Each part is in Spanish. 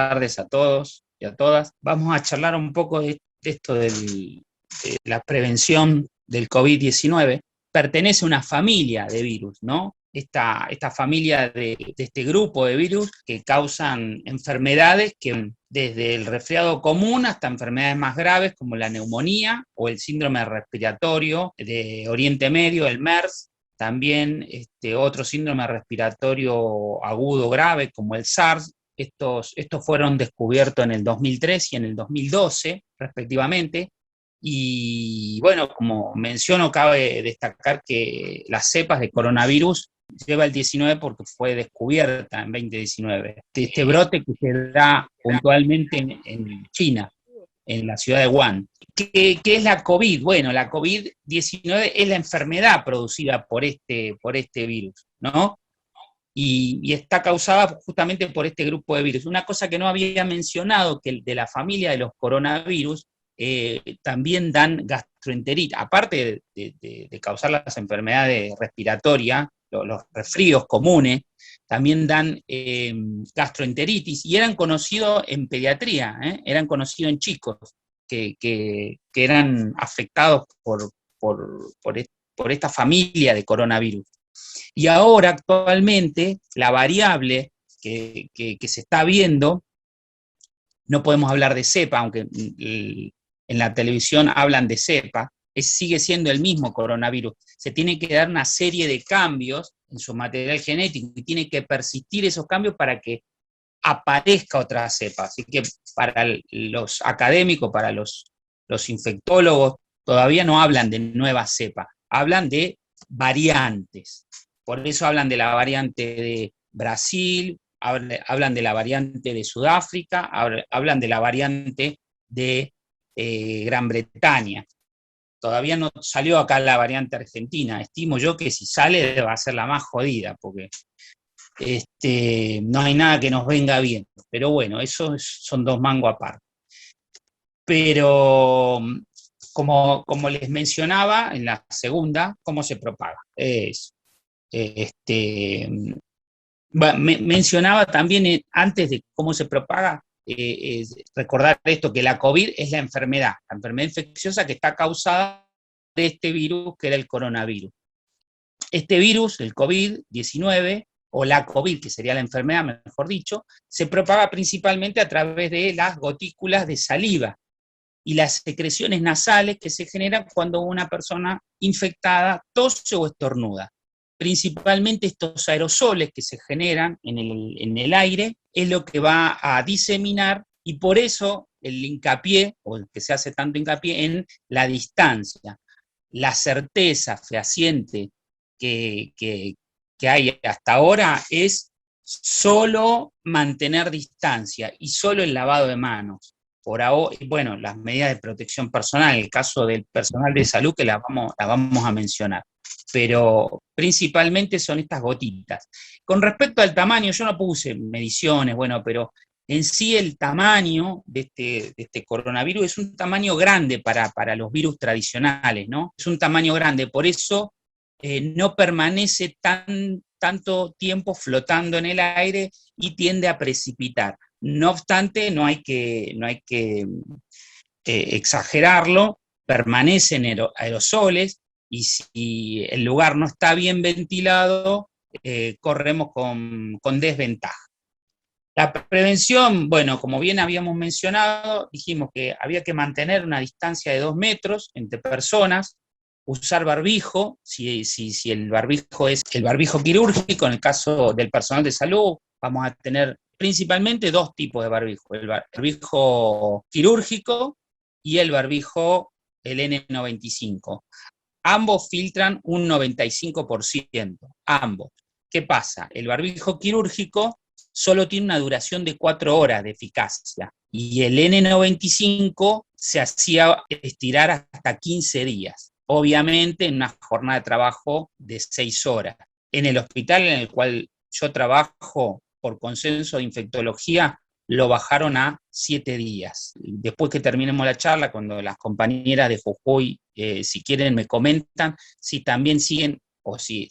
tardes a todos y a todas. Vamos a charlar un poco de esto de la prevención del COVID-19. Pertenece a una familia de virus, ¿no? Esta familia de este grupo de virus que causan enfermedades que desde el resfriado común hasta enfermedades más graves como la neumonía o el síndrome respiratorio de Oriente Medio, el MERS, también otro síndrome respiratorio agudo grave como el SARS. Estos fueron descubiertos en el 2003 y en el 2012, respectivamente. Y bueno, como menciono, cabe destacar que las cepas de coronavirus lleva el 19 porque fue descubierta en 2019. Este brote que se da puntualmente en China, en la ciudad de Wuhan. ¿Qué es la COVID? Bueno, la COVID-19 es la enfermedad producida por este virus, ¿no? Y está causada justamente por este grupo de virus. Una cosa que no había mencionado, que de la familia de los coronavirus, también dan gastroenteritis, aparte de causar las enfermedades respiratorias, los resfríos comunes, también dan gastroenteritis, y eran conocidos en pediatría, eran conocidos en chicos que eran afectados por esta familia de coronavirus. Y ahora, actualmente, la variable que se está viendo, no podemos hablar de cepa, aunque en la televisión hablan de cepa, sigue siendo el mismo coronavirus. Se tiene que dar una serie de cambios en su material genético y tiene que persistir esos cambios para que aparezca otra cepa. Así que para los académicos, para los infectólogos, todavía no hablan de nueva cepa, hablan de variantes. Por eso hablan de la variante de Brasil, hablan de la variante de Sudáfrica, hablan de la variante de Gran Bretaña. Todavía no salió acá la variante argentina. Estimo yo que si sale va a ser la más jodida, porque no hay nada que nos venga bien. Pero bueno, eso son dos mangos aparte. Pero como les mencionaba en la segunda, ¿cómo se propaga? Mencionaba también antes de cómo se propaga, recordar esto, que la COVID es la enfermedad infecciosa que está causada por este virus que era el coronavirus. Este virus, el COVID-19, o la COVID, que sería la enfermedad, mejor dicho, se propaga principalmente a través de las gotículas de saliva y las secreciones nasales que se generan cuando una persona infectada tose o estornuda. Principalmente estos aerosoles que se generan en el aire es lo que va a diseminar, y por eso el hincapié, o el que se hace tanto hincapié en la distancia. La certeza fehaciente que hay hasta ahora es solo mantener distancia y solo el lavado de manos. Por ahora, bueno, las medidas de protección personal, en el caso del personal de salud, que la vamos a mencionar. Pero principalmente son estas gotitas. Con respecto al tamaño, yo no puse mediciones, bueno, pero en sí el tamaño de este coronavirus es un tamaño grande para los virus tradicionales, ¿no? Es un tamaño grande, por eso no permanece tanto tiempo flotando en el aire y tiende a precipitar. No obstante, no hay que exagerarlo, permanecen aerosoles, y si el lugar no está bien ventilado, corremos con desventaja. La prevención, bueno, como bien habíamos mencionado, dijimos que había que mantener una distancia de 2 metros entre personas, usar barbijo, si el barbijo es el barbijo quirúrgico. En el caso del personal de salud, vamos a tener principalmente dos tipos de barbijo: el barbijo quirúrgico y el barbijo, el N95. Ambos filtran un 95%, ambos. ¿Qué pasa? El barbijo quirúrgico solo tiene una duración de 4 horas de eficacia, y el N95 se hacía estirar hasta 15 días, obviamente en una jornada de trabajo de 6 horas. En el hospital en el cual yo trabajo, por consenso de infectología, lo bajaron a 7 días. Después que terminemos la charla, cuando las compañeras de Jujuy, si quieren, me comentan si también siguen, o si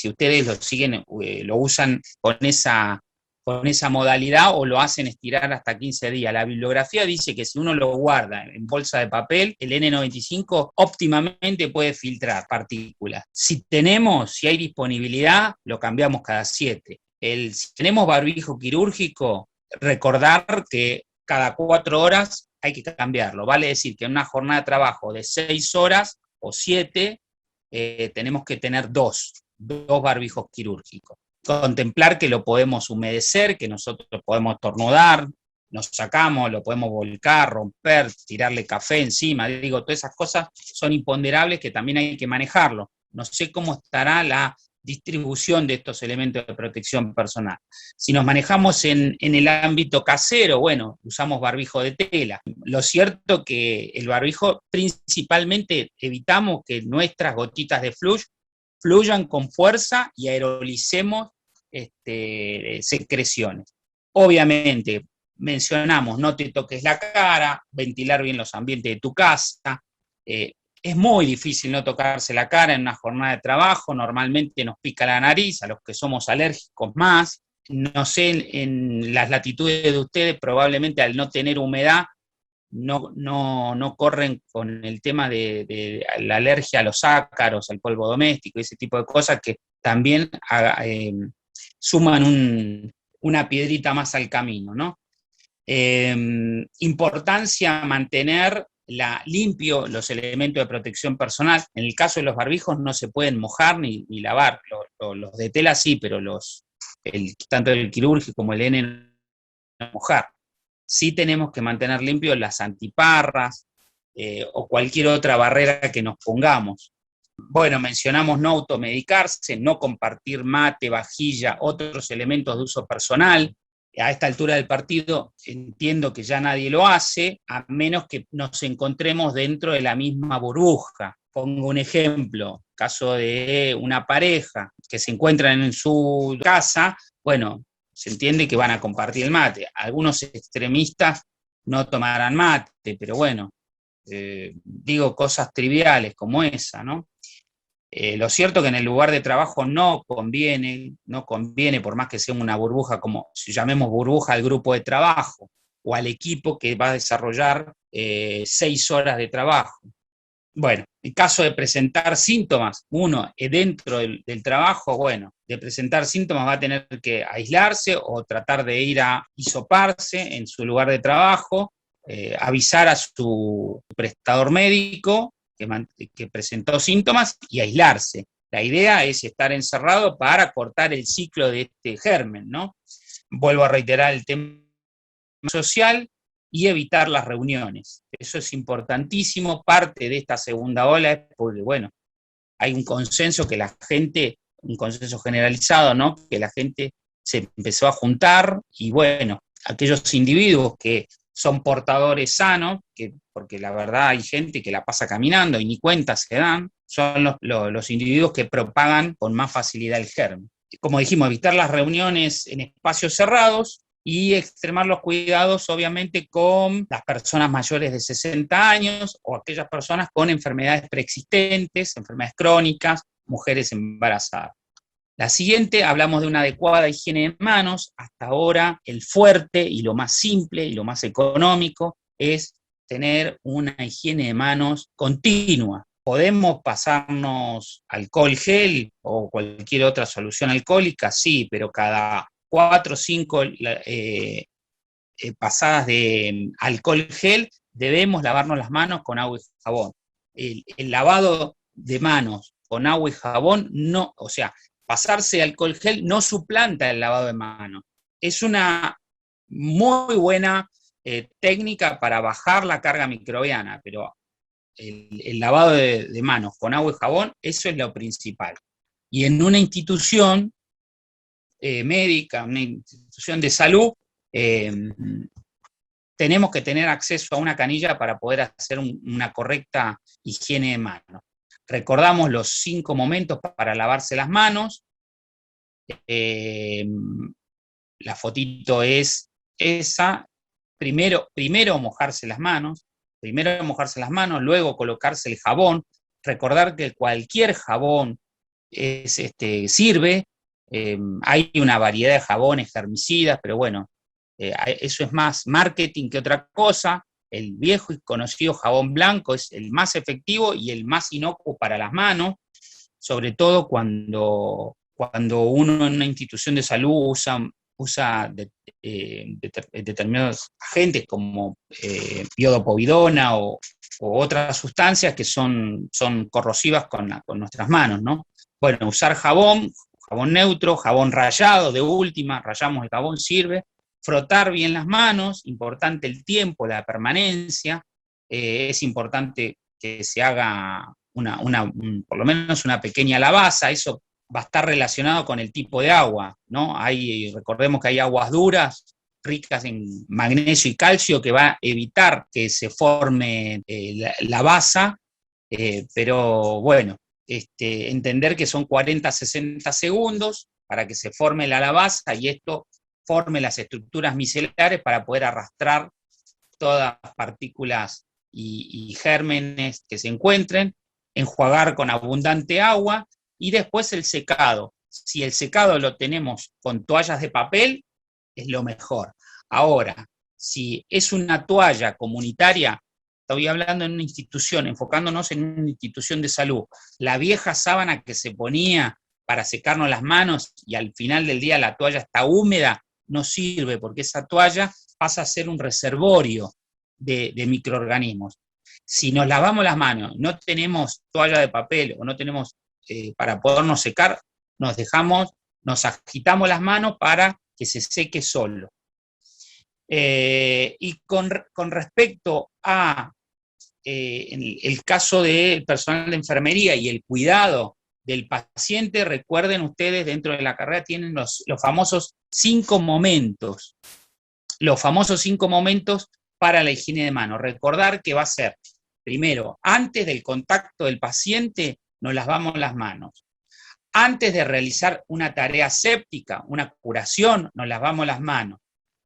ustedes lo siguen, lo usan con esa con esa modalidad o lo hacen estirar hasta 15 días. La bibliografía dice que si uno lo guarda en bolsa de papel, el N95 óptimamente puede filtrar partículas. Si hay disponibilidad, lo cambiamos cada 7. Si tenemos barbijo quirúrgico, recordar que cada 4 horas hay que cambiarlo. Vale decir que en una jornada de trabajo de 6 horas o 7, tenemos que tener dos barbijos quirúrgicos. Contemplar que lo podemos humedecer, que nosotros podemos estornudar, nos sacamos, lo podemos volcar, romper, tirarle café encima. Digo, todas esas cosas son imponderables que también hay que manejarlo. No sé cómo estará la distribución de estos elementos de protección personal. Si nos manejamos en el ámbito casero, bueno, usamos barbijo de tela. Lo cierto que el barbijo, principalmente evitamos que nuestras gotitas de flush fluyan con fuerza y aerolicemos secreciones. Obviamente, mencionamos, no te toques la cara, ventilar bien los ambientes de tu casa. Es muy difícil no tocarse la cara en una jornada de trabajo, normalmente nos pica la nariz, a los que somos alérgicos más. No sé, en las latitudes de ustedes, probablemente al no tener humedad, no corren con el tema de la alergia a los ácaros, al polvo doméstico, ese tipo de cosas que también suman una piedrita más al camino, ¿no? Importancia mantener limpio los elementos de protección personal. En el caso de los barbijos no se pueden mojar ni lavar, los de tela sí, pero tanto el quirúrgico como el N no mojar. Sí tenemos que mantener limpios las antiparras o cualquier otra barrera que nos pongamos. Bueno, mencionamos no automedicarse, no compartir mate, vajilla, otros elementos de uso personal. A esta altura del partido entiendo que ya nadie lo hace, a menos que nos encontremos dentro de la misma burbuja. Pongo un ejemplo, caso de una pareja que se encuentran en su casa, bueno, se entiende que van a compartir el mate. Algunos extremistas no tomarán mate, pero bueno, digo cosas triviales como esa, ¿no? Lo cierto es que en el lugar de trabajo no conviene, por más que sea una burbuja, como si llamemos burbuja al grupo de trabajo o al equipo que va a desarrollar 6 horas de trabajo. Bueno, en caso de presentar síntomas, uno dentro del trabajo, bueno, de presentar síntomas va a tener que aislarse o tratar de ir a hisoparse en su lugar de trabajo, avisar a su prestador médico que presentó síntomas y aislarse. La idea es estar encerrado para cortar el ciclo de este germen, ¿no? Vuelvo a reiterar el tema social y evitar las reuniones. Eso es importantísimo. Parte de esta segunda ola es porque, bueno, hay un consenso un consenso generalizado, ¿no? Que la gente se empezó a juntar y, bueno, aquellos individuos que son portadores sanos, porque la verdad hay gente que la pasa caminando y ni cuenta se dan, son los individuos que propagan con más facilidad el germen. Como dijimos, evitar las reuniones en espacios cerrados y extremar los cuidados, obviamente, con las personas mayores de 60 años o aquellas personas con enfermedades preexistentes, enfermedades crónicas, mujeres embarazadas. La siguiente, hablamos de una adecuada higiene de manos. Hasta ahora, el fuerte y lo más simple y lo más económico es tener una higiene de manos continua. ¿Podemos pasarnos alcohol gel o cualquier otra solución alcohólica? Sí, pero cada 4 o 5 pasadas de alcohol gel debemos lavarnos las manos con agua y jabón. El lavado de manos con agua y jabón no, o sea, pasarse alcohol gel no suplanta el lavado de manos. Es una muy buena técnica para bajar la carga microbiana, pero el lavado de manos con agua y jabón, eso es lo principal. Y en una institución médica, una institución de salud, tenemos que tener acceso a una canilla para poder hacer una correcta higiene de manos. Recordamos los 5 momentos para lavarse las manos. La fotito es esa. Primero mojarse las manos, luego colocarse el jabón. Recordar que cualquier jabón sirve, Hay una variedad de jabones germicidas, pero bueno, eso es más marketing que otra cosa. El viejo y conocido jabón blanco es el más efectivo y el más inocuo para las manos, sobre todo cuando uno en una institución de salud usa determinados agentes como iodopovidona o otras sustancias que son corrosivas con nuestras manos, ¿no? Bueno, usar jabón neutro, jabón rallado, de última, rallamos el jabón, sirve. Frotar bien las manos, importante el tiempo, la permanencia, es importante que se haga por lo menos una pequeña lavaza, eso va a estar relacionado con el tipo de agua, ¿no? Recordemos que hay aguas duras, ricas en magnesio y calcio, que va a evitar que se forme la basa, pero bueno, entender que son 40 a 60 segundos para que se forme la lavaza y esto forme las estructuras micelares para poder arrastrar todas las partículas y gérmenes que se encuentren, enjuagar con abundante agua y después el secado. Si el secado lo tenemos con toallas de papel, es lo mejor. Ahora, si es una toalla comunitaria, estoy hablando en una institución, enfocándonos en una institución de salud, la vieja sábana que se ponía para secarnos las manos y al final del día la toalla está húmeda, no sirve porque esa toalla pasa a ser un reservorio de microorganismos. Si nos lavamos las manos, no tenemos toalla de papel o no tenemos para podernos secar, nos agitamos las manos para que se seque solo. Y con respecto a el caso del personal de enfermería y el cuidado del paciente, recuerden ustedes, dentro de la carrera tienen los famosos 5 momentos. Los famosos 5 momentos para la higiene de manos. Recordar que va a ser, primero, antes del contacto del paciente, nos lavamos las manos. Antes de realizar una tarea séptica, una curación, nos lavamos las manos.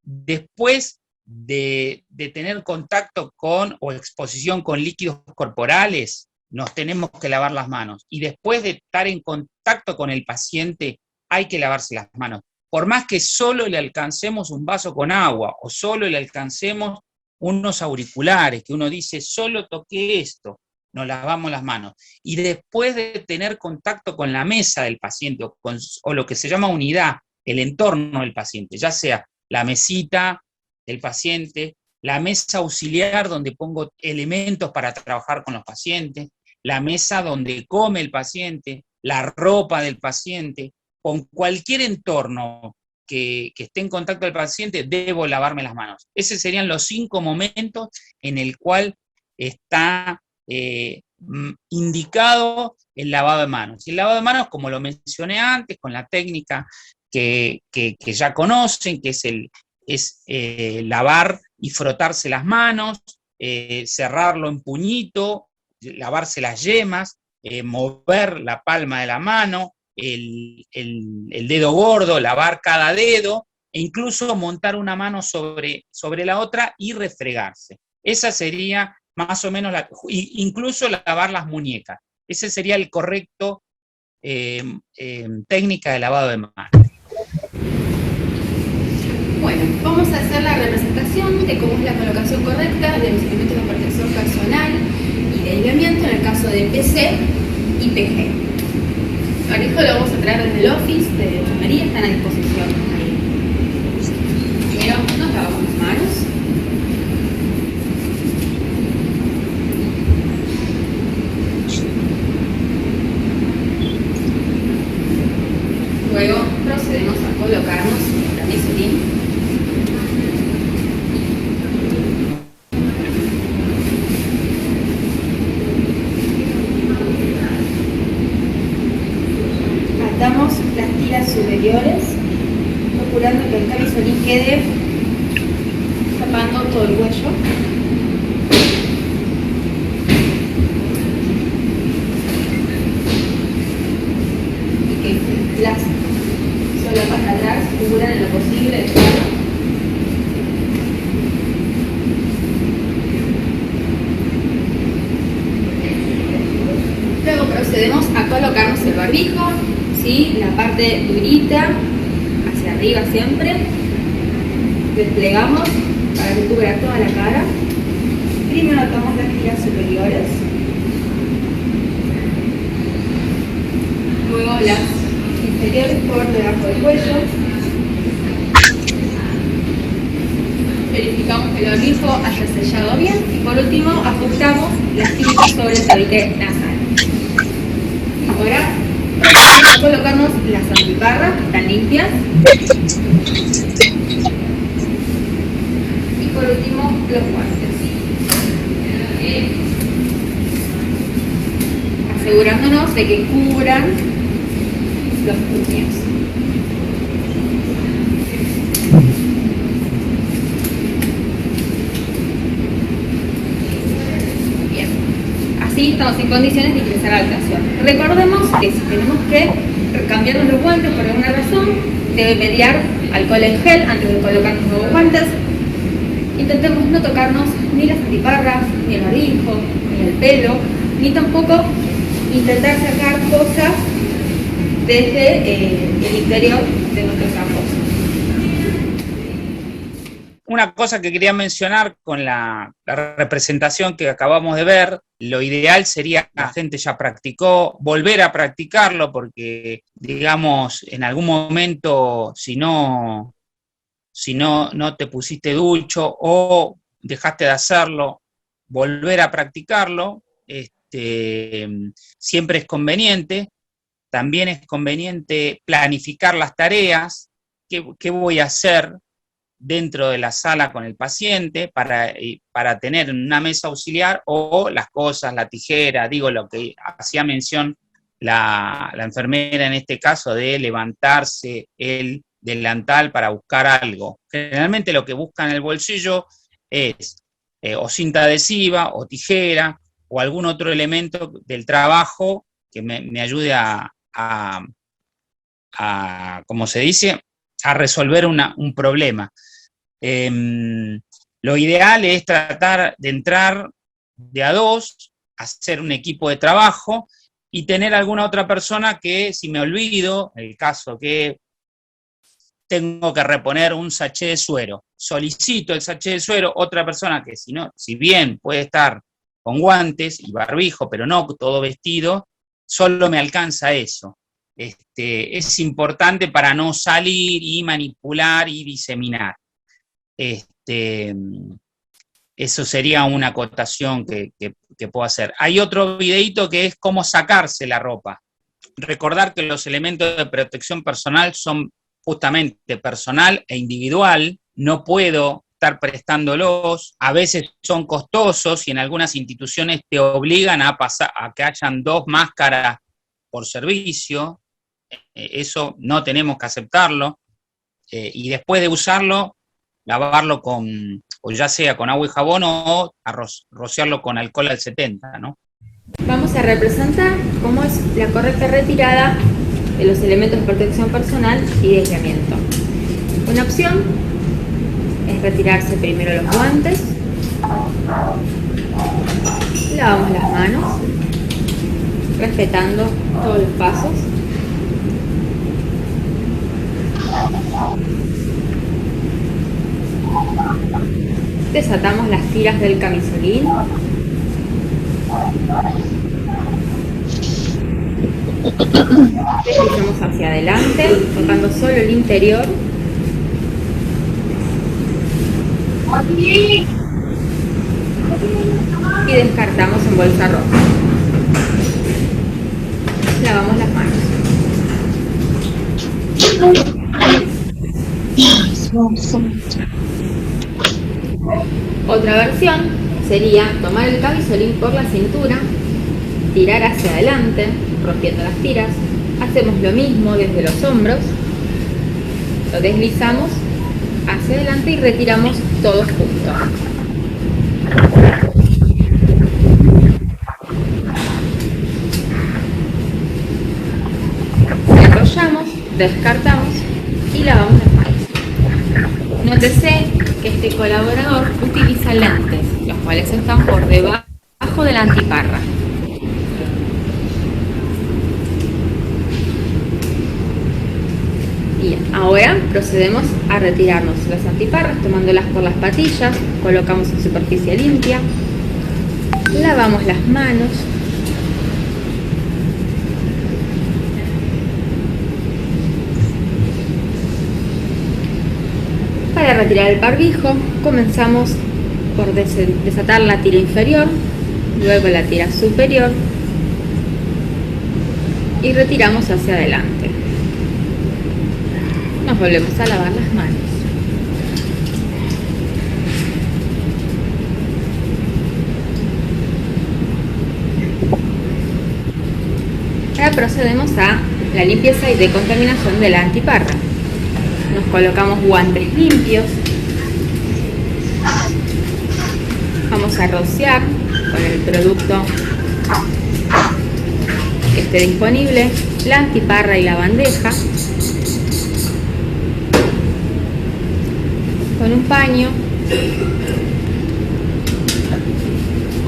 Después de tener contacto con o exposición con líquidos corporales, nos tenemos que lavar las manos. Y después de estar en contacto con el paciente, hay que lavarse las manos. Por más que solo le alcancemos un vaso con agua o solo le alcancemos unos auriculares, que uno dice, solo toqué esto, nos lavamos las manos. Y después de tener contacto con la mesa del paciente o lo que se llama unidad, el entorno del paciente, ya sea la mesita del paciente, la mesa auxiliar donde pongo elementos para trabajar con los pacientes, la mesa donde come el paciente, la ropa del paciente, con cualquier entorno que esté en contacto del paciente, debo lavarme las manos. Esos serían los 5 momentos en el cual está indicado el lavado de manos. Y el lavado de manos, como lo mencioné antes, con la técnica que ya conocen, que es lavar y frotarse las manos, cerrarlo en puñito, lavarse las yemas, mover la palma de la mano, el dedo gordo, lavar cada dedo, e incluso montar una mano sobre la otra y refregarse. Esa sería más o menos, incluso lavar las muñecas. Ese sería el correcto técnica de lavado de manos. Bueno, vamos a hacer la representación de cómo es la colocación correcta de los elementos de protección personal y de aislamiento en el caso de PC y PG. Esto lo vamos a traer desde el office de enfermería, están a disposición ahí. Primero nos lavamos las manos. Luego procedemos a colocarnos la mesotín. Atamos las tiras superiores, procurando que el camisolín quede tapando todo el cuello. Y que las solapas de atrás cubran en lo posible el cuello. Luego procedemos a colocarnos el barbijo, ¿sí? La parte durita, hacia arriba siempre. Desplegamos para que cubra toda la cara. Primero tomamos las tiras superiores. Luego las inferiores por debajo del cuello. Verificamos que el orbijo haya sellado bien. Y por último, ajustamos las tiritas sobre el tabique nasal. Ahora vamos a colocarnos las antiparras, que están limpias. Y por último, los guantes. Asegurándonos de que cubran los puños. Bien, así estamos en condiciones de ingresar a la habitación. Recordemos que si tenemos que cambiarnos los guantes por alguna razón, debe mediar alcohol en gel antes de colocarnos nuevos guantes. Intentemos no tocarnos ni las antiparras, ni el barbijo, ni el pelo, ni tampoco intentar sacar cosas desde el interior de nuestros campos. Una cosa que quería mencionar con la representación que acabamos de ver, lo ideal sería, la gente ya practicó, volver a practicarlo, porque, digamos, en algún momento, si no te pusiste ducho o dejaste de hacerlo, volver a practicarlo, siempre es conveniente. También es conveniente planificar las tareas, qué voy a hacer dentro de la sala con el paciente para tener una mesa auxiliar, o las cosas, la tijera, digo lo que hacía mención la enfermera en este caso, de levantarse el delantal para buscar algo. Generalmente lo que busca en el bolsillo es o cinta adhesiva, o tijera, o algún otro elemento del trabajo que me ayude a ¿cómo se dice?, a resolver un problema. Lo ideal es tratar de entrar de a dos, hacer un equipo de trabajo y tener alguna otra persona que, si me olvido, el caso que tengo que reponer un sachet de suero, solicito el sachet de suero, otra persona que si bien puede estar con guantes y barbijo, pero no todo vestido, solo me alcanza eso. Es importante para no salir y manipular y diseminar. Eso sería una acotación que puedo hacer. Hay otro videito que es cómo sacarse la ropa. Recordar que los elementos de protección personal son justamente personal e individual. No puedo estar prestándolos, a veces son costosos y en algunas instituciones te obligan a que hayan 2 máscaras por servicio. Eso no tenemos que aceptarlo, y después de usarlo, lavarlo o ya sea con agua y jabón, o rociarlo con alcohol al 70, ¿no? Vamos a representar cómo es la correcta retirada de los elementos de protección personal y de aislamiento. Una opción es retirarse primero los guantes, lavamos las manos, respetando todos los pasos. Desatamos las tiras del camisolín. Deslizamos hacia adelante, tocando solo el interior. Y descartamos en bolsa roja. Lavamos las manos. Otra versión sería tomar el camisolín por la cintura, tirar hacia adelante, rompiendo las tiras. Hacemos lo mismo desde los hombros, lo deslizamos hacia adelante y retiramos todos juntos. Enrollamos, descartamos y lavamos las manos. Nótese que este colaborador utiliza lentes, los cuales están por debajo de la antiparra. Bien, ahora procedemos a retirarnos las antiparras tomándolas por las patillas, colocamos en superficie limpia, lavamos las manos, para retirar el barbijo comenzamos por desatar la tira inferior, luego la tira superior y retiramos hacia adelante. Nos volvemos a lavar las manos. Ahora procedemos a la limpieza y decontaminación de la antiparra. Nos colocamos guantes limpios. Vamos a rociar con el producto que esté disponible la antiparra y la bandeja con un paño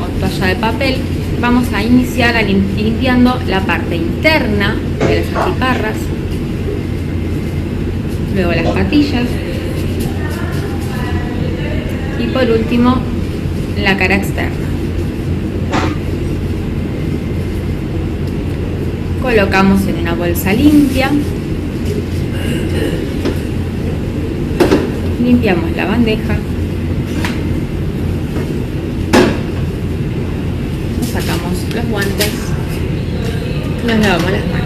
o toalla de papel. Vamos a iniciar limpiando la parte interna de las antiparras, luego las patillas y por último la cara externa. Colocamos en una bolsa limpia, limpiamos la bandeja, sacamos los guantes, nos lavamos las manos.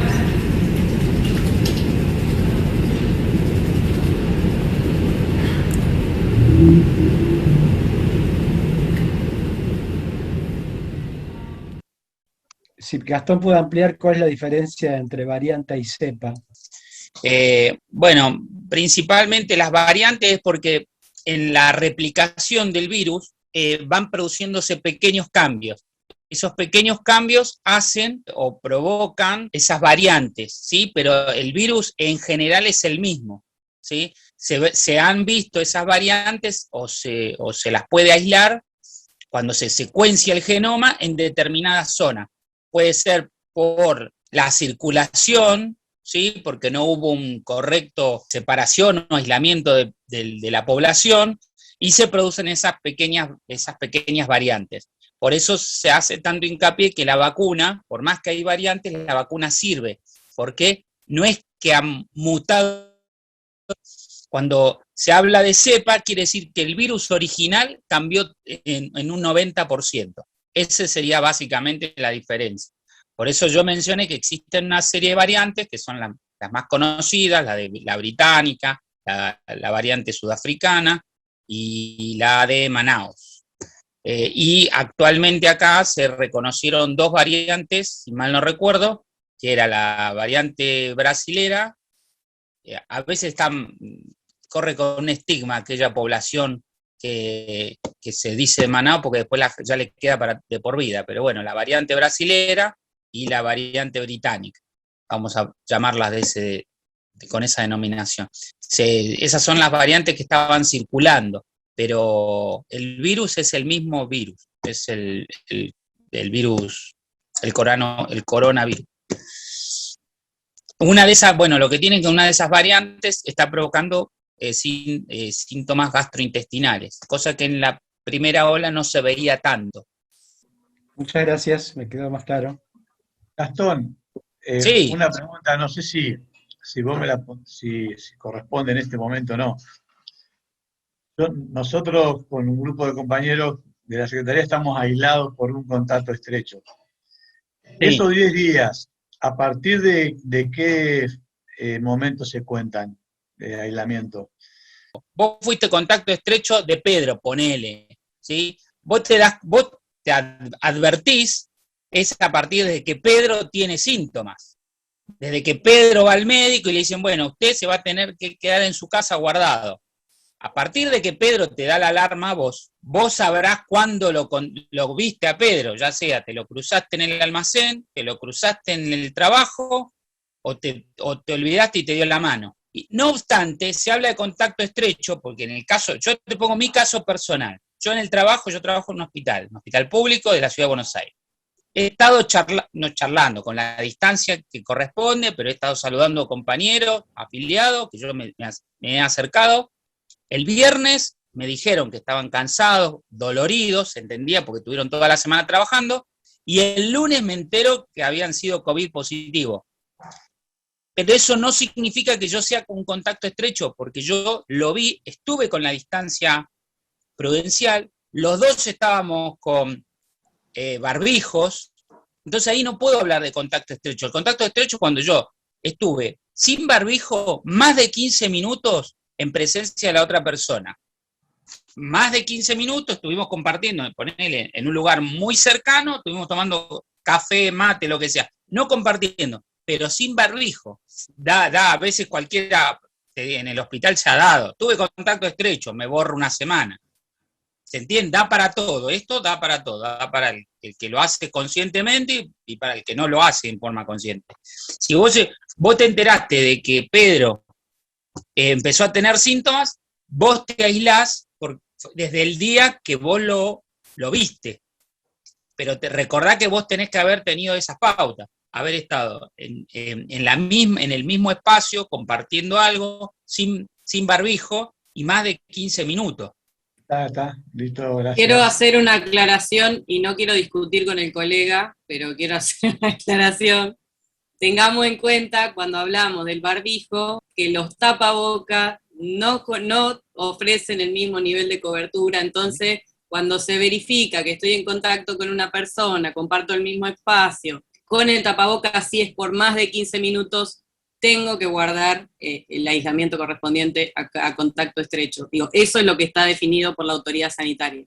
Si Gastón puede ampliar cuál es la diferencia entre variante y cepa. Bueno, principalmente las variantes es porque en la replicación del virus van produciéndose pequeños cambios. Esos pequeños cambios hacen o provocan esas variantes, ¿sí? Pero el virus en general es el mismo, ¿sí? Se han visto esas variantes o se las puede aislar cuando se secuencia el genoma en determinadas zonas. Puede ser por la circulación, ¿sí? Porque no hubo un correcto separación o aislamiento de la población y se producen esas pequeñas variantes. Por eso se hace tanto hincapié que la vacuna, por más que hay variantes, la vacuna sirve, porque no es que han mutado. Cuando se habla de cepa, quiere decir que el virus original cambió en un 90%. Esa sería básicamente la diferencia. Por eso yo mencioné que existen una serie de variantes, que son las más conocidas, la británica, la variante sudafricana y la de Manaus. Y actualmente acá se reconocieron dos variantes, si mal no recuerdo, que era la variante brasilera. A veces corre con un estigma aquella población que se dice de Manaus, porque después ya le queda de por vida, pero bueno, la variante brasilera y la variante británica, vamos a llamarlas con esa denominación. Esas son las variantes que estaban circulando, pero el virus es el mismo virus, es el virus, el coronavirus. Una de esas, bueno, lo que tienen que una de esas variantes está provocando síntomas gastrointestinales, cosa que en la primera ola no se veía tanto. Muchas gracias, me quedó más claro. Gastón, sí. Una pregunta, no sé si vos si corresponde en este momento o no. Nosotros con un grupo de compañeros de la Secretaría estamos aislados por un contacto estrecho. Sí. Esos 10 días, ¿a partir de qué momento se cuentan de aislamiento? Vos fuiste contacto estrecho de Pedro, ponele, ¿sí? Vos te advertís, es a partir de que Pedro tiene síntomas. Desde que Pedro va al médico y le dicen, bueno, usted se va a tener que quedar en su casa guardado. A partir de que Pedro te da la alarma, vos sabrás cuándo lo viste a Pedro, ya sea te lo cruzaste en el almacén, te lo cruzaste en el trabajo, o te olvidaste y te dio la mano. Y, no obstante, se habla de contacto estrecho, porque en el caso, yo te pongo mi caso personal. Yo en el trabajo, yo trabajo en un hospital público de la Ciudad de Buenos Aires. estado no charlando con la distancia que corresponde, pero he estado saludando compañeros, afiliados, que yo me he acercado. El viernes me dijeron que estaban cansados, doloridos, se entendía porque estuvieron toda la semana trabajando, y el lunes me entero que habían sido COVID positivo. Pero eso no significa que yo sea un contacto estrecho, porque yo lo vi, estuve con la distancia prudencial, los dos estábamos con barbijos, entonces ahí no puedo hablar de contacto estrecho. El contacto estrecho es cuando yo estuve sin barbijo más de 15 minutos en presencia de la otra persona. Más de 15 minutos estuvimos compartiendo, ponele, en un lugar muy cercano, estuvimos tomando café, mate, lo que sea, no compartiendo, pero sin barbijo. A veces cualquiera en el hospital se ha dado. Tuve contacto estrecho, me borro una semana. ¿Se entiende? Da para todo, esto da para todo, da para el que lo hace conscientemente y para el que no lo hace en forma consciente. Si vos te enteraste de que Pedro empezó a tener síntomas, vos te aislás desde el día que vos lo viste, pero recordá que vos tenés que haber tenido esas pautas, haber estado en el mismo espacio, compartiendo algo, sin barbijo, y más de 15 minutos. Está, listo, gracias. Quiero hacer una aclaración, y no quiero discutir con el colega, pero quiero hacer una aclaración. Tengamos en cuenta, cuando hablamos del barbijo, que los tapabocas no ofrecen el mismo nivel de cobertura, entonces cuando se verifica que estoy en contacto con una persona, comparto el mismo espacio, con el tapabocas, si es por más de 15 minutos, tengo que guardar el aislamiento correspondiente a contacto estrecho. Digo, eso es lo que está definido por la autoridad sanitaria.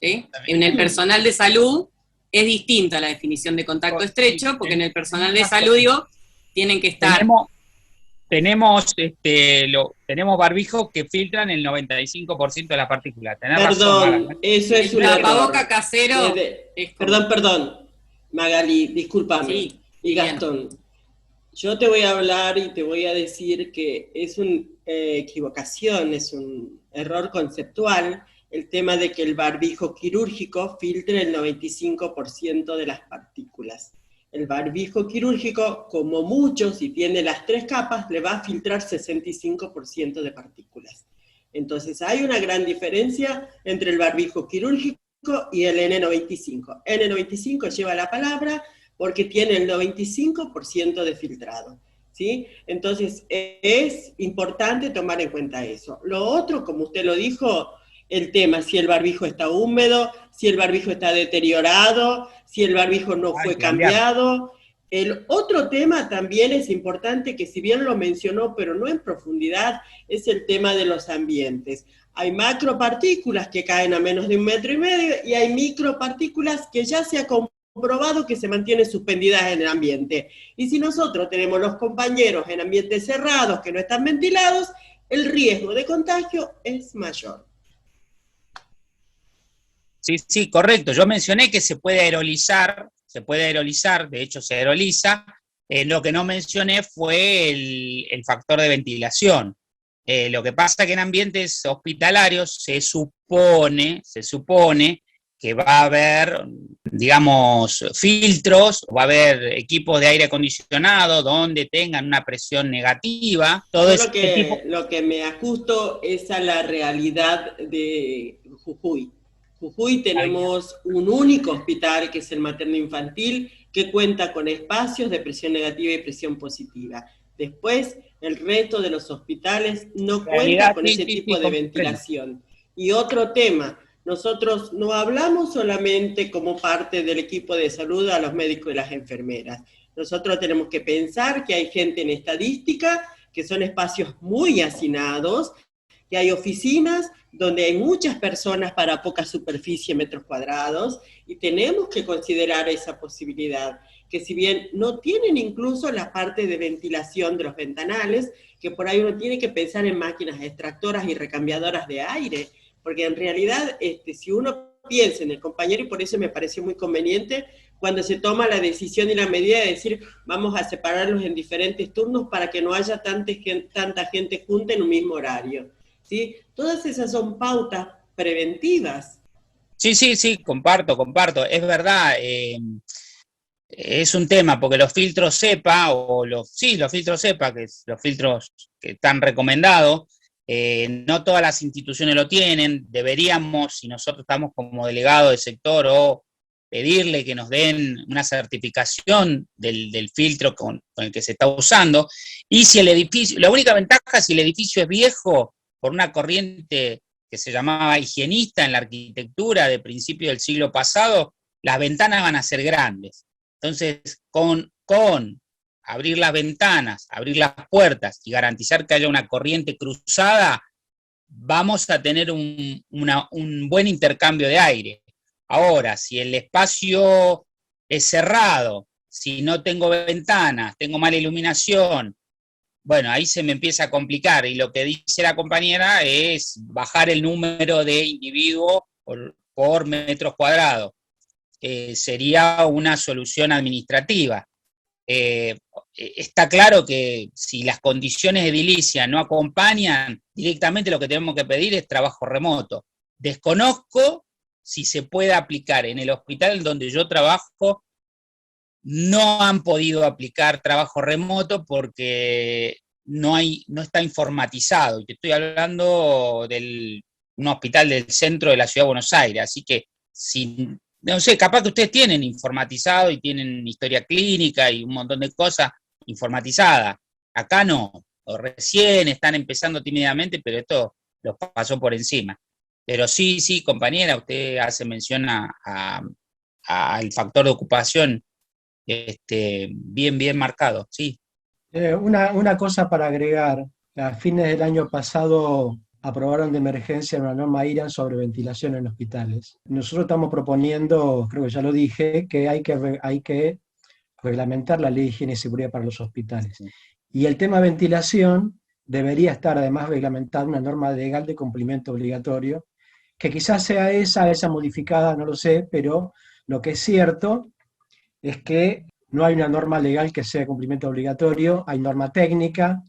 ¿Sí? En el personal de salud es distinta la definición de contacto estrecho, porque en el personal de salud, digo, tienen que estar... Tenemos barbijos que filtran el 95% de las partículas. Perdón, eso es un tapaboca casero. Perdón, Magali, discúlpame. Sí, y Gastón, yo te voy a hablar y te voy a decir que es una equivocación, es un error conceptual el tema de que el barbijo quirúrgico filtre el 95% de las partículas. El barbijo quirúrgico, como mucho, si tiene las 3 capas, le va a filtrar 65% de partículas. Entonces hay una gran diferencia entre el barbijo quirúrgico y el N95. N95 lleva la palabra porque tiene el 95% de filtrado, ¿sí? Entonces es importante tomar en cuenta eso. Lo otro, como usted lo dijo, el tema, si el barbijo está húmedo, si el barbijo está deteriorado, si el barbijo no fue cambiado. El otro tema también es importante, que si bien lo mencionó, pero no en profundidad, es el tema de los ambientes. Hay macropartículas que caen a menos de 1,5 metros y hay micropartículas que ya se ha comprobado que se mantienen suspendidas en el ambiente. Y si nosotros tenemos los compañeros en ambientes cerrados que no están ventilados, el riesgo de contagio es mayor. Sí, correcto. Yo mencioné que se puede aerolizar, de hecho se aeroliza. Lo que no mencioné fue el factor de ventilación. Lo que pasa es que en ambientes hospitalarios se supone que va a haber, digamos, filtros, va a haber equipos de aire acondicionado donde tengan una presión negativa. Todo lo que me ajusto es a la realidad de Jujuy. Jujuy tenemos un único hospital, que es el materno infantil, que cuenta con espacios de presión negativa y presión positiva. Después, el resto de los hospitales no cuenta con ese tipo de ventilación. Y otro tema, nosotros no hablamos solamente como parte del equipo de salud a los médicos y las enfermeras. Nosotros tenemos que pensar que hay gente en estadística, que son espacios muy hacinados, que hay oficinas donde hay muchas personas para poca superficie, metros cuadrados, y tenemos que considerar esa posibilidad, que si bien no tienen incluso la parte de ventilación de los ventanales, que por ahí uno tiene que pensar en máquinas extractoras y recambiadoras de aire, porque en realidad si uno piensa en el compañero, y por eso me pareció muy conveniente cuando se toma la decisión y la medida de decir vamos a separarlos en diferentes turnos para que no haya tanta gente junta en un mismo horario. ¿Sí? Todas esas son pautas preventivas. Sí, comparto. Es verdad, es un tema, porque los filtros CEPA, los filtros CEPA, los filtros que están recomendados, no todas las instituciones lo tienen. Deberíamos, si nosotros estamos como delegado de sector, o pedirle que nos den una certificación del filtro con el que se está usando. Y si el edificio, la única ventaja, si el edificio es viejo, por una corriente que se llamaba higienista en la arquitectura de principio del siglo pasado, las ventanas van a ser grandes. Entonces, con abrir las ventanas, abrir las puertas y garantizar que haya una corriente cruzada, vamos a tener un buen intercambio de aire. Ahora, si el espacio es cerrado, si no tengo ventanas, tengo mala iluminación, bueno, ahí se me empieza a complicar, y lo que dice la compañera es bajar el número de individuos por metros cuadrados. Sería una solución administrativa. Está claro que si las condiciones edilicias no acompañan, directamente lo que tenemos que pedir es trabajo remoto. Desconozco si se puede aplicar en el hospital donde yo trabajo. No han podido aplicar trabajo remoto porque no está informatizado. Y te estoy hablando de un hospital del centro de la ciudad de Buenos Aires. Así que, no sé, capaz que ustedes tienen informatizado y tienen historia clínica y un montón de cosas informatizadas. Acá no. O recién están empezando tímidamente, pero esto los pasó por encima. Pero sí, compañera, usted hace mención al factor de ocupación. Bien marcado, sí. Una cosa para agregar. A fines del año pasado aprobaron de emergencia una norma IRAN sobre ventilación en hospitales. Nosotros estamos proponiendo, creo que ya lo dije, que hay que reglamentar la ley de higiene y seguridad para los hospitales. Y el tema ventilación debería estar además reglamentada una norma legal de cumplimiento obligatorio, que quizás sea esa modificada, no lo sé, pero lo que es cierto es que no hay una norma legal que sea de cumplimiento obligatorio, hay norma técnica,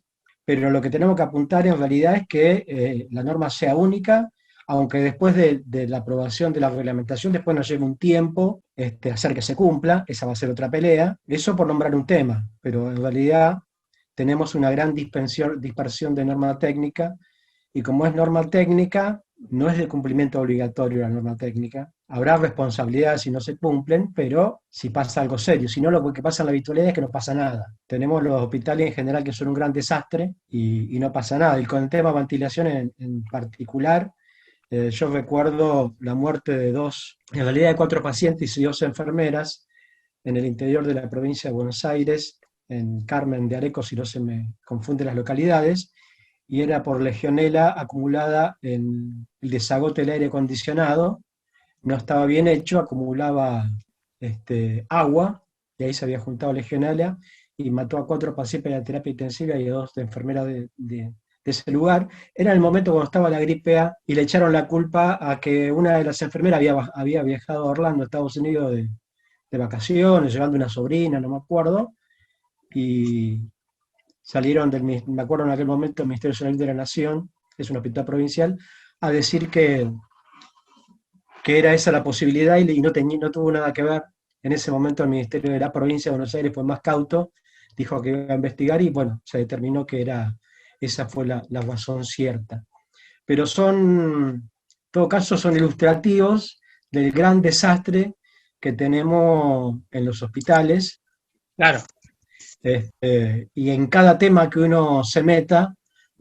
pero lo que tenemos que apuntar en realidad es que la norma sea única, aunque después de la aprobación de la reglamentación, después nos lleve un tiempo hacer que se cumpla, esa va a ser otra pelea, eso por nombrar un tema, pero en realidad tenemos una gran dispersión de norma técnica, y como es norma técnica, no es de cumplimiento obligatorio la norma técnica. Habrá responsabilidades si no se cumplen, pero si pasa algo serio. Si no, lo que pasa en la habitualidad es que no pasa nada. Tenemos los hospitales en general que son un gran desastre y no pasa nada. Y con el tema ventilación en particular, yo recuerdo la muerte de en realidad de 4 pacientes y 2 enfermeras en el interior de la provincia de Buenos Aires, en Carmen de Areco, si no se me confunden las localidades, y era por legionela acumulada en el desagote del aire acondicionado. No estaba bien hecho, acumulaba agua, y ahí se había juntado legionela, y mató a 4 pacientes de la terapia intensiva y a 2 de enfermeras de ese lugar. Era el momento cuando estaba la gripe A, y le echaron la culpa a que una de las enfermeras había viajado a Orlando, Estados Unidos, de vacaciones, llevando una sobrina, no me acuerdo, y salieron me acuerdo en aquel momento, el Ministerio de Salud de la Nación, es un hospital provincial, a decir que era esa la posibilidad, y no tuvo nada que ver. En ese momento el Ministerio de la Provincia de Buenos Aires fue más cauto, dijo que iba a investigar, y bueno, se determinó que esa fue la razón cierta. Pero en todo caso, son ilustrativos del gran desastre que tenemos en los hospitales. Claro. Y en cada tema que uno se meta,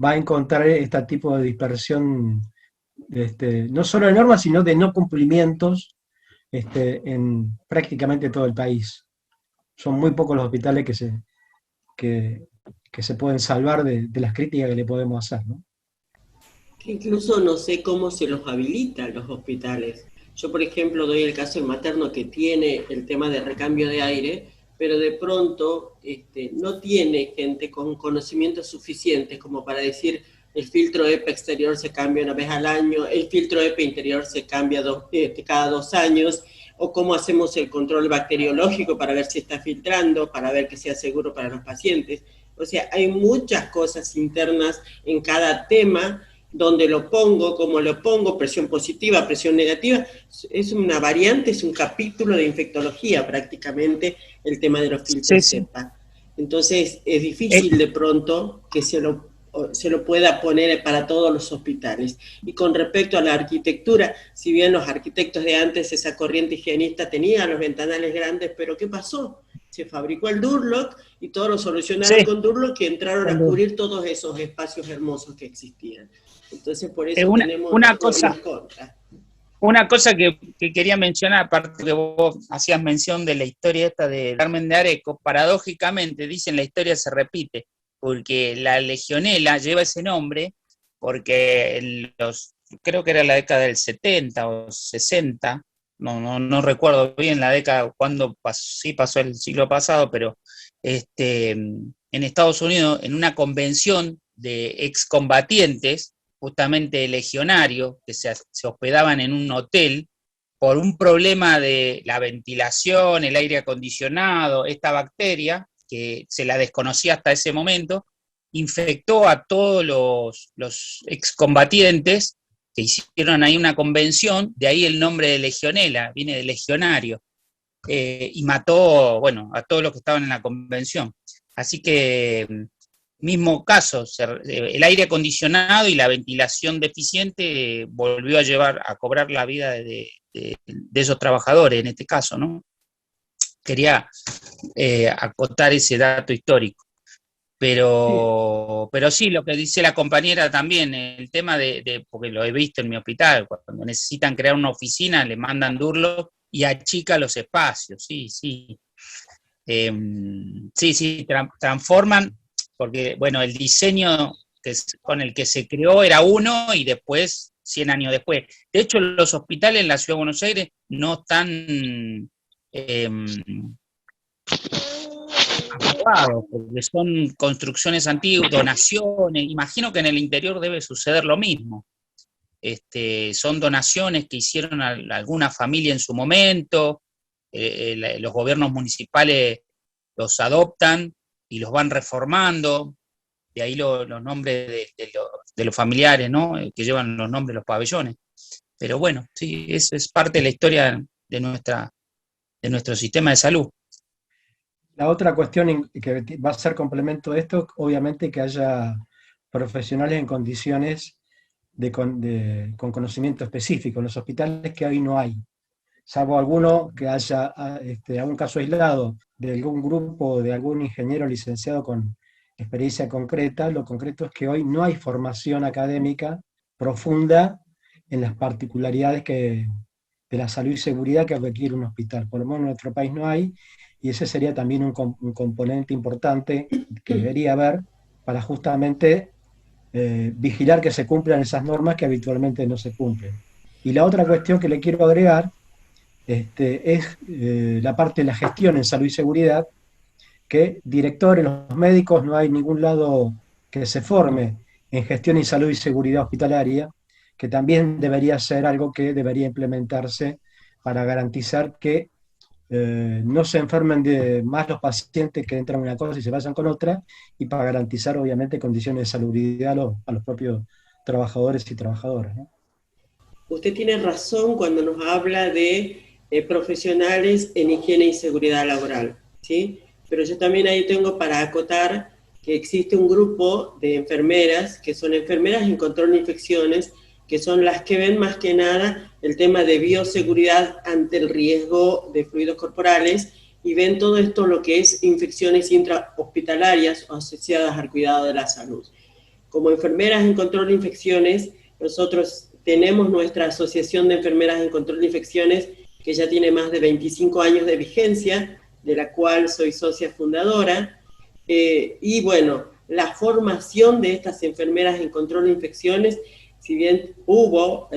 va a encontrar este tipo de dispersión, no solo de normas, sino de no cumplimientos en prácticamente todo el país. Son muy pocos los hospitales que se pueden salvar de las críticas que le podemos hacer, ¿no? Incluso no sé cómo se los habilitan los hospitales. Yo, por ejemplo, doy el caso del materno, que tiene el tema de recambio de aire, pero de pronto no tiene gente con conocimientos suficientes como para decir el filtro EPA exterior se cambia una vez al año, el filtro EPA interior se cambia cada 2 años, o cómo hacemos el control bacteriológico para ver si está filtrando, para ver que sea seguro para los pacientes. O sea, hay muchas cosas internas en cada tema, dónde lo pongo, cómo lo pongo, presión positiva, presión negativa, es una variante, es un capítulo de infectología prácticamente el tema de los filtros cepa. Entonces es difícil de pronto que se lo pueda poner para todos los hospitales. Y con respecto a la arquitectura, si bien los arquitectos de antes, esa corriente higienista tenía los ventanales grandes, pero ¿qué pasó? Se fabricó el Durlock y todos lo solucionaron con Durlock y entraron a cubrir todos esos espacios hermosos que existían. Entonces por eso tenemos una cosa que quería mencionar, aparte que vos hacías mención de la historia esta de Carmen de Areco, paradójicamente dicen la historia se repite, porque la legionela lleva ese nombre porque creo que era la década del 70 o 60, no recuerdo bien la década, cuándo sí pasó el siglo pasado, pero en Estados Unidos, en una convención de excombatientes, justamente legionarios, que se hospedaban en un hotel, por un problema de la ventilación, el aire acondicionado, esta bacteria, que se la desconocía hasta ese momento, infectó a todos los excombatientes que hicieron ahí una convención, de ahí el nombre de legionela, viene de legionario, y mató, bueno, a todos los que estaban en la convención. Así que, mismo caso, el aire acondicionado y la ventilación deficiente volvió a cobrar la vida de esos trabajadores, en este caso, ¿no? Quería acotar ese dato histórico. Pero sí, lo que dice la compañera también, el tema porque lo he visto en mi hospital, cuando necesitan crear una oficina, le mandan Durlock y achica los espacios, sí. Transforman, porque, bueno, el diseño con el que se creó era uno y después, 100 años después. De hecho, los hospitales en la Ciudad de Buenos Aires no están aprobados, porque son construcciones antiguas, donaciones. Imagino que en el interior debe suceder lo mismo. Son donaciones que hicieron alguna familia en su momento, los gobiernos municipales los adoptan y los van reformando, de ahí los nombres de los familiares, ¿no? Que llevan los nombres de los pabellones. Pero bueno, sí, eso es parte de la historia de nuestro sistema de salud. La otra cuestión que va a ser complemento de esto, obviamente que haya profesionales en condiciones con conocimiento específico en los hospitales, que hoy no hay. Salvo alguno que haya algún caso aislado de algún grupo, de algún ingeniero licenciado con experiencia concreta, lo concreto es que hoy no hay formación académica profunda en las particularidades de la salud y seguridad que requiere un hospital. Por lo menos en nuestro país no hay, y ese sería también un componente importante que debería haber para justamente vigilar que se cumplan esas normas que habitualmente no se cumplen. Y la otra cuestión que le quiero agregar es la parte de la gestión en salud y seguridad, que directores, los médicos, no hay ningún lado que se forme en gestión y salud y seguridad hospitalaria, que también debería ser algo que debería implementarse para garantizar que no se enfermen más los pacientes que entran en una cosa y se vayan con otra, y para garantizar obviamente condiciones de salubridad a los propios trabajadores y trabajadoras, ¿no? Usted tiene razón cuando nos habla de profesionales en higiene y seguridad laboral, ¿sí? Pero yo también ahí tengo para acotar que existe un grupo de enfermeras, que son enfermeras en control de infecciones, que son las que ven más que nada el tema de bioseguridad ante el riesgo de fluidos corporales, y ven todo esto lo que es infecciones intrahospitalarias o asociadas al cuidado de la salud. Como enfermeras en control de infecciones, nosotros tenemos nuestra Asociación de Enfermeras en Control de Infecciones, que ya tiene más de 25 años de vigencia, de la cual soy socia fundadora, y bueno, la formación de estas enfermeras en control de infecciones, si bien hubo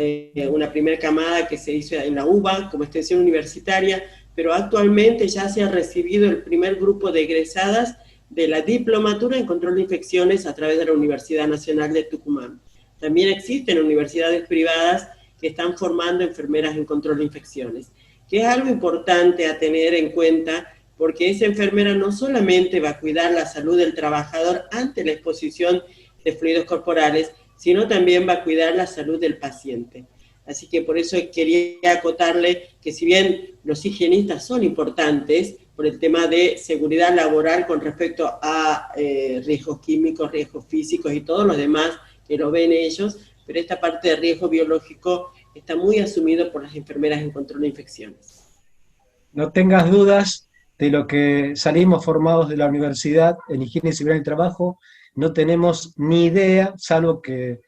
una primera camada que se hizo en la UBA como extensión universitaria, pero actualmente ya se ha recibido el primer grupo de egresadas de la diplomatura en control de infecciones a través de la Universidad Nacional de Tucumán. También existen universidades privadas que están formando enfermeras en control de infecciones, que es algo importante a tener en cuenta, porque esa enfermera no solamente va a cuidar la salud del trabajador ante la exposición de fluidos corporales, sino también va a cuidar la salud del paciente. Así que por eso quería acotarle que si bien los higienistas son importantes por el tema de seguridad laboral con respecto a riesgos químicos, riesgos físicos y todos los demás que lo ven ellos, pero esta parte de riesgo biológico está muy asumido por las enfermeras en control de infecciones. No tengas dudas de lo que salimos formados de la universidad en higiene y seguridad del trabajo, no tenemos ni idea, salvo que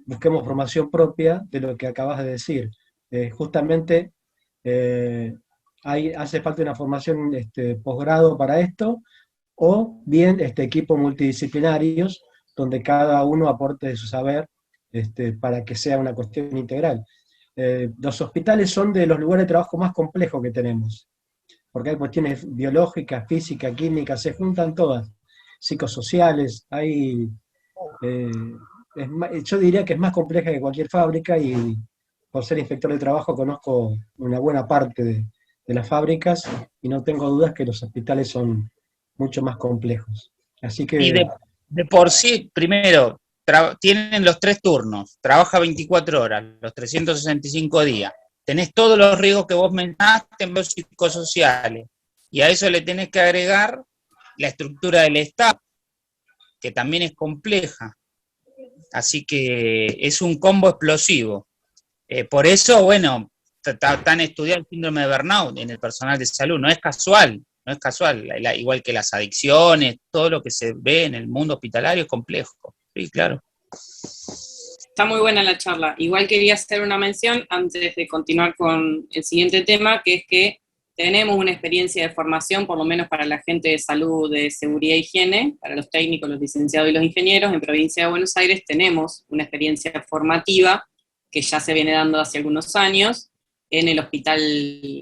busquemos formación propia de lo que acabas de decir. Justamente hace falta una formación posgrado para esto, o bien equipos multidisciplinarios, donde cada uno aporte de su saber para que sea una cuestión integral. Los hospitales son de los lugares de trabajo más complejos que tenemos, porque hay cuestiones biológicas, físicas, químicas, se juntan todas, psicosociales, yo diría que es más compleja que cualquier fábrica, y por ser inspector de trabajo conozco una buena parte de las fábricas, y no tengo dudas que los hospitales son mucho más complejos. Así que... Y de por sí, primero, tienen los 3 turnos, trabaja 24 horas, los 365 días. Tenés todos los riesgos que vos mencionaste en los psicosociales, y a eso le tenés que agregar la estructura del Estado, que también es compleja. Así que es un combo explosivo. Por eso, bueno, están estudiando el síndrome de burnout en el personal de salud. No es casual, igual que las adicciones, todo lo que se ve en el mundo hospitalario es complejo. Sí, claro. Está muy buena la charla. Igual quería hacer una mención antes de continuar con el siguiente tema, que es que tenemos una experiencia de formación, por lo menos para la gente de salud, de seguridad e higiene, para los técnicos, los licenciados y los ingenieros. En Provincia de Buenos Aires tenemos una experiencia formativa que ya se viene dando hace algunos años en el hospital,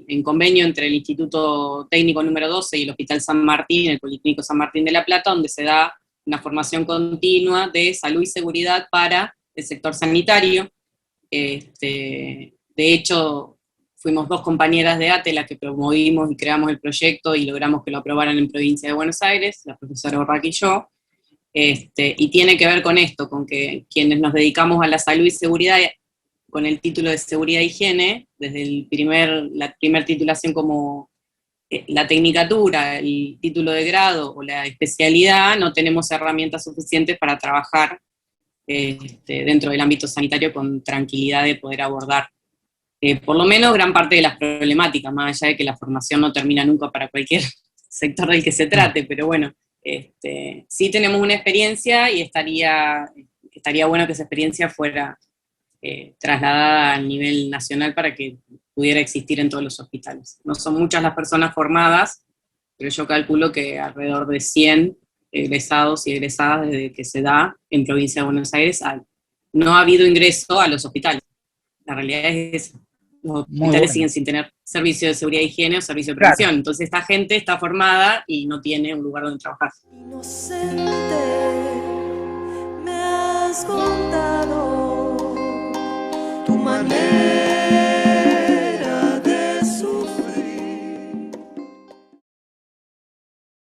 en convenio entre el Instituto Técnico número 12 y el Hospital San Martín, el Policlínico San Martín de La Plata, donde se da una formación continua de salud y seguridad para el sector sanitario. De hecho, fuimos 2 compañeras de ATE las que promovimos y creamos el proyecto y logramos que lo aprobaran en Provincia de Buenos Aires, la profesora Orraque y yo, y tiene que ver con esto, con que quienes nos dedicamos a la salud y seguridad, con el título de seguridad e higiene, desde la primer titulación como la tecnicatura, el título de grado o la especialidad, no tenemos herramientas suficientes para trabajar dentro del ámbito sanitario con tranquilidad de poder abordar por lo menos gran parte de las problemáticas, más allá de que la formación no termina nunca para cualquier sector del que se trate, pero bueno, sí tenemos una experiencia y estaría bueno que esa experiencia fuera trasladada al nivel nacional para que pudiera existir en todos los hospitales. No son muchas las personas formadas, pero yo calculo que alrededor de 100 egresados y egresadas desde que se da en Provincia de Buenos Aires no ha habido ingreso a los hospitales. La realidad es esa. Los hospitales siguen sin tener servicio de seguridad e higiene o servicio de prevención. Claro. Entonces esta gente está formada y no tiene un lugar donde trabajar. Inocente, me has contado tu manera